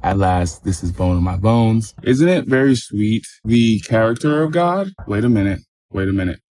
At last, this is bone of my bones. Isn't it very sweet? The character of God? Wait a minute.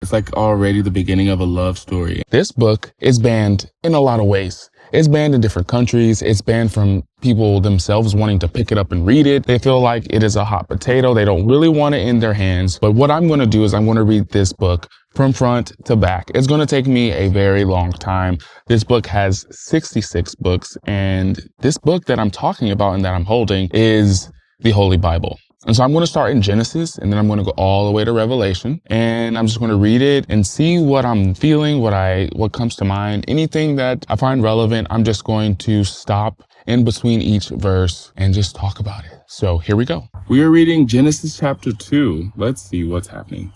It's like already the beginning of a love story. This book is banned in a lot of ways. It's banned in different countries. It's banned from people themselves wanting to pick it up and read it. They feel like it is a hot potato. They don't really want it in their hands. But what I'm going to do is I'm going to read this book from front to back. It's going to take me a very long time. This book has 66 books, and this book that I'm talking about and that I'm holding is the Holy Bible. And so I'm going to start in Genesis, and then I'm going to go all the way to Revelation, and I'm just going to read it and see what I'm feeling, what comes to mind. Anything that I find relevant, I'm just going to stop in between each verse and just talk about it. So here we go. We are reading Genesis chapter 2. Let's see what's happening.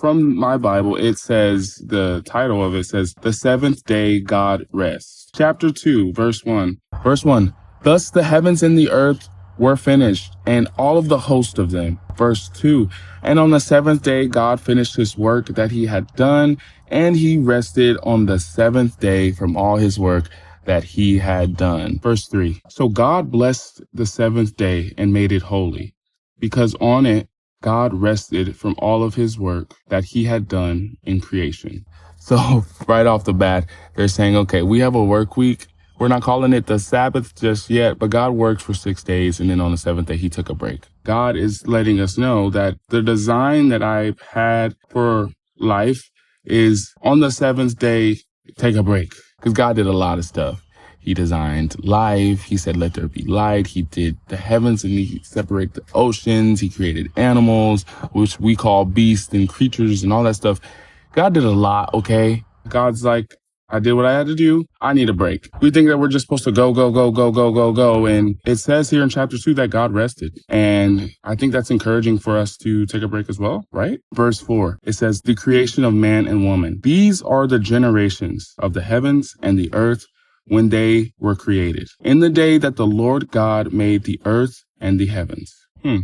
From my Bible, it says, the title of it says, The Seventh Day God Rests. Chapter 2, verse 1. Verse 1. Thus the heavens and the earth were finished, and all of the host of them. Verse 2. And on the seventh day, God finished his work that he had done, and he rested on the seventh day from all his work that he had done. Verse 3. So God blessed the seventh day and made it holy, because on it God rested from all of his work that he had done in creation. So right off the bat, they're saying, okay, we have a work week. We're not calling it the Sabbath just yet, but God works for 6 days, and then on the seventh day, he took a break. God is letting us know that the design that I've had for life is on the seventh day, take a break. Because God did a lot of stuff. He designed life. He said, let there be light. He did the heavens and he separated the oceans. He created animals, which we call beasts and creatures and all that stuff. God did a lot, okay? God's like, I did what I had to do. I need a break. We think that we're just supposed to go. And it says here in chapter 2 that God rested. And I think that's encouraging for us to take a break as well, right? Verse 4, it says, the creation of man and woman. These are the generations of the heavens and the earth when they were created. In the day that the Lord God made the earth and the heavens.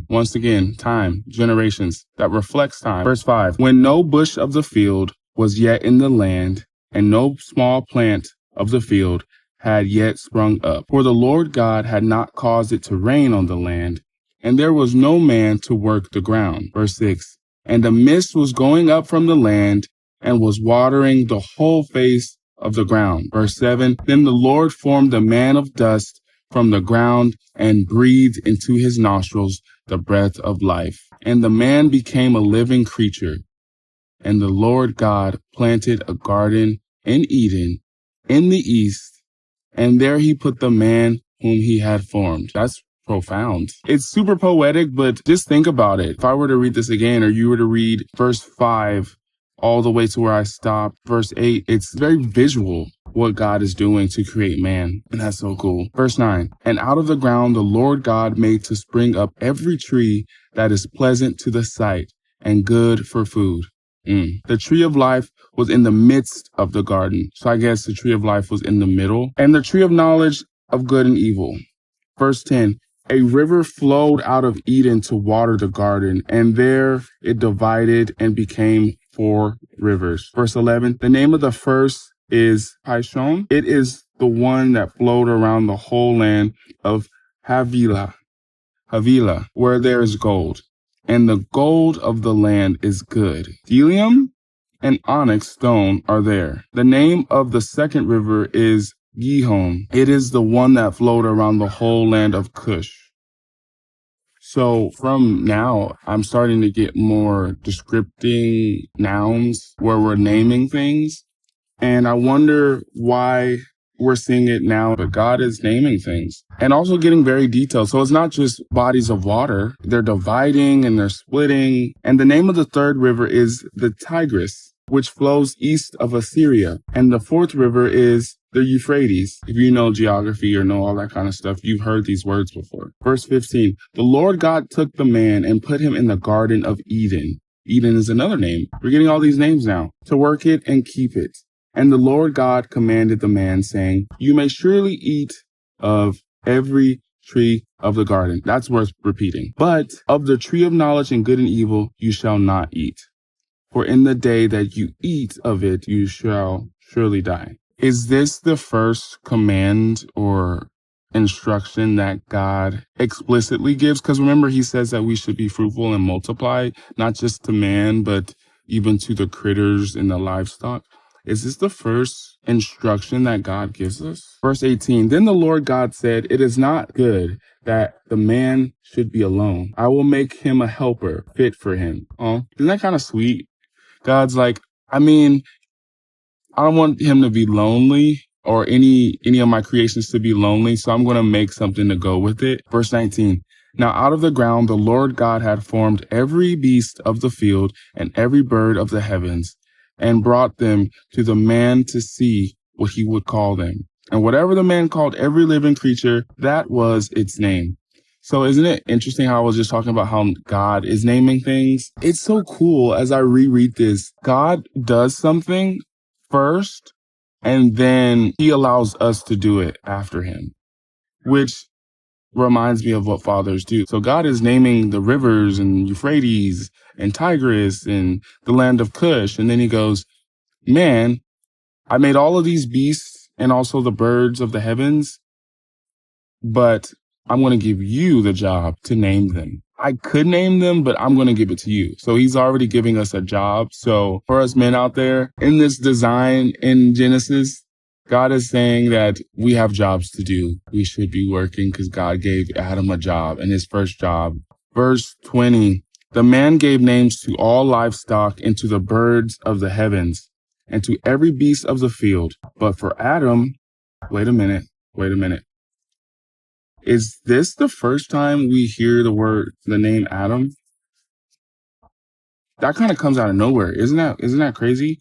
Once again, time, generations, that reflects time. Verse 5, when no bush of the field was yet in the land, and no small plant of the field had yet sprung up. For the Lord God had not caused it to rain on the land, and there was no man to work the ground. Verse 6, and the mist was going up from the land, and was watering the whole face of the ground. Verse 7, then the Lord formed the man of dust from the ground, and breathed into his nostrils the breath of life. And the man became a living creature. And the Lord God planted a garden in Eden in the east, and there he put the man whom he had formed. That's profound. It's super poetic, but just think about it. If I were to read this again, or you were to read verse 5 all the way to where I stopped, verse 8, it's very visual what God is doing to create man. And that's so cool. Verse 9, and out of the ground the Lord God made to spring up every tree that is pleasant to the sight and good for food. The tree of life was in the midst of the garden. So I guess the tree of life was in the middle. And the tree of knowledge of good and evil. Verse 10, a river flowed out of Eden to water the garden, and there it divided and became 4 rivers. Verse 11, the name of the first is Pishon. It is the one that flowed around the whole land of Havilah, where there is gold. And the gold of the land is good. Helium and onyx stone are there. The name of the second river is Gihon. It is the one that flowed around the whole land of Cush. So from now, I'm starting to get more descripting nouns where we're naming things. And I wonder why we're seeing it now, but God is naming things and also getting very detailed. So it's not just bodies of water. They're dividing and they're splitting. And the name of the third river is the Tigris, which flows east of Assyria. And the fourth river is the Euphrates. If you know geography or know all that kind of stuff, you've heard these words before. Verse 15, the Lord God took the man and put him in the Garden of Eden. Eden is another name. We're getting all these names now. To work it and keep it. And the Lord God commanded the man, saying, you may surely eat of every tree of the garden. That's worth repeating. But of the tree of knowledge and good and evil you shall not eat. For in the day that you eat of it, you shall surely die. Is this the first command or instruction that God explicitly gives. Because remember, he says that we should be fruitful and multiply, not just to man, but even to the critters and the livestock. Is this the first instruction that God gives us? Verse 18, then the Lord God said, it is not good that the man should be alone. I will make him a helper fit for him. Oh, isn't that kind of sweet? God's like, I mean, I don't want him to be lonely or any of my creations to be lonely. So I'm going to make something to go with it. Verse 19. Now out of the ground, the Lord God had formed every beast of the field and every bird of the heavens and brought them to the man to see what he would call them. And whatever the man called every living creature, that was its name. So isn't it interesting how I was just talking about how God is naming things? It's so cool as I reread this. God does something first, and then he allows us to do it after him, which reminds me of what fathers do. So God is naming the rivers and Euphrates and Tigris and the land of Cush. And then he goes, man, I made all of these beasts and also the birds of the heavens, but I'm going to give you the job to name them. I could name them, but I'm going to give it to you. So he's already giving us a job. So for us men out there in this design in Genesis, God is saying that we have jobs to do. We should be working because God gave Adam a job, and his first job. Verse 20, the man gave names to all livestock and to the birds of the heavens and to every beast of the field. But for Adam, wait a minute. Is this the first time we hear the name Adam? That kind of comes out of nowhere. Isn't that crazy?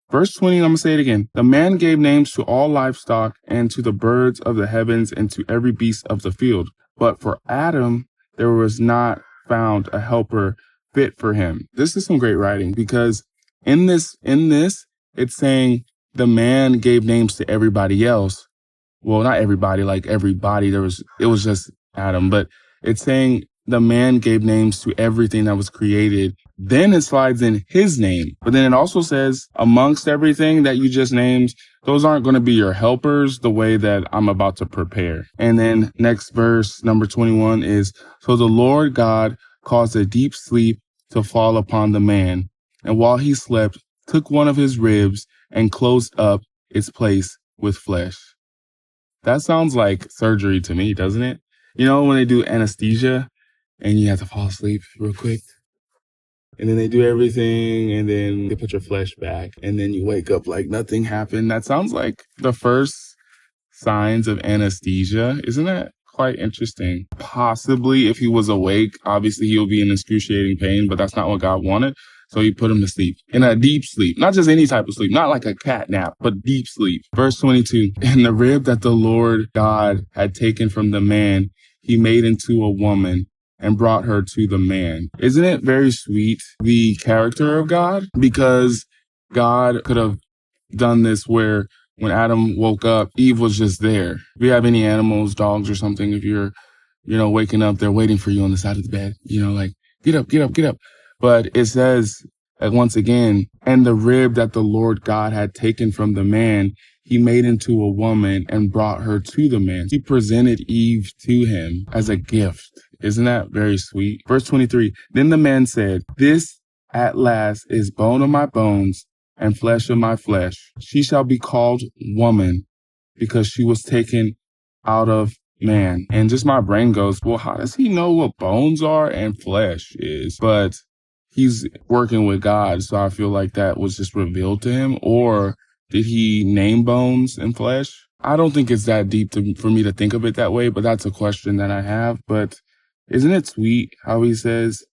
Verse 20, I'm going to say it again. The man gave names to all livestock and to the birds of the heavens and to every beast of the field. But for Adam, there was not found a helper fit for him. This is some great writing because in this, it's saying the man gave names to everybody else. Well, not everybody, like everybody. It was just Adam, but it's saying the man gave names to everything that was created. Then it slides in his name. But then it also says amongst everything that you just named, those aren't going to be your helpers the way that I'm about to prepare. And then next verse, number 21 is, so the Lord God caused a deep sleep to fall upon the man. And while he slept, took one of his ribs and closed up its place with flesh. That sounds like surgery to me, doesn't it? You know, when they do anesthesia and you have to fall asleep real quick and then they do everything and then they put your flesh back and then you wake up like nothing happened. That sounds like the first signs of anesthesia. Isn't that quite interesting? Possibly if he was awake, obviously he'll be in excruciating pain, but that's not what God wanted. So he put him to sleep, in a deep sleep, not just any type of sleep, not like a cat nap, but deep sleep. Verse 22, and the rib that the Lord God had taken from the man, he made into a woman and brought her to the man. Isn't it very sweet, the character of God? Because God could have done this where when Adam woke up, Eve was just there. If you have any animals, dogs or something, if you're, waking up, they're waiting for you on the side of the bed, like, get up, get up, get up. But it says, once again, and the rib that the Lord God had taken from the man, he made into a woman and brought her to the man. He presented Eve to him as a gift. Isn't that very sweet? Verse 23, then the man said, this at last is bone of my bones and flesh of my flesh. She shall be called woman because she was taken out of man. And just my brain goes, well, how does he know what bones are and flesh is? But he's working with God, so I feel like that was just revealed to him. Or did he name bones and flesh? I don't think it's that deep for me to think of it that way, but that's a question that I have. But isn't it sweet how he says,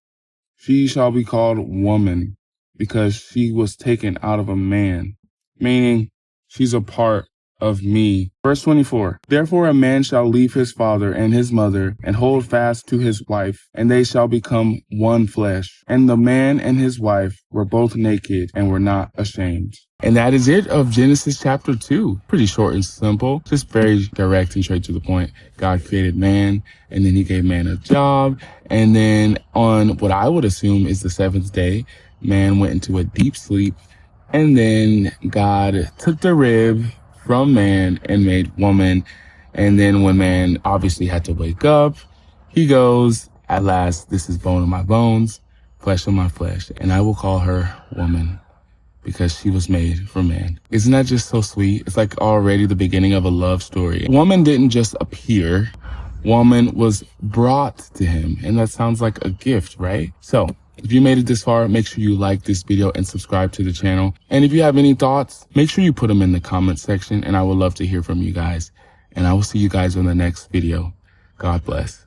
she shall be called woman because she was taken out of a man, meaning she's a part of me. Verse 24, therefore a man shall leave his father and his mother and hold fast to his wife, and they shall become one flesh. And the man and his wife were both naked and were not ashamed. And that is it of Genesis chapter 2. Pretty short and simple, just very direct and straight to the point. God created man, and then he gave man a job. And then on what I would assume is the seventh day, man went into a deep sleep. And then God took the rib from man and made woman. And then when man obviously had to wake up, he goes, at last, this is bone of my bones, flesh of my flesh, and I will call her woman because she was made for man. Isn't that just so sweet? It's like already the beginning of a love story. Woman didn't just appear. Woman was brought to him. And that sounds like a gift, right? So if you made it this far, make sure you like this video and subscribe to the channel. And if you have any thoughts, make sure you put them in the comment section, and I would love to hear from you guys. And I will see you guys on the next video. God bless.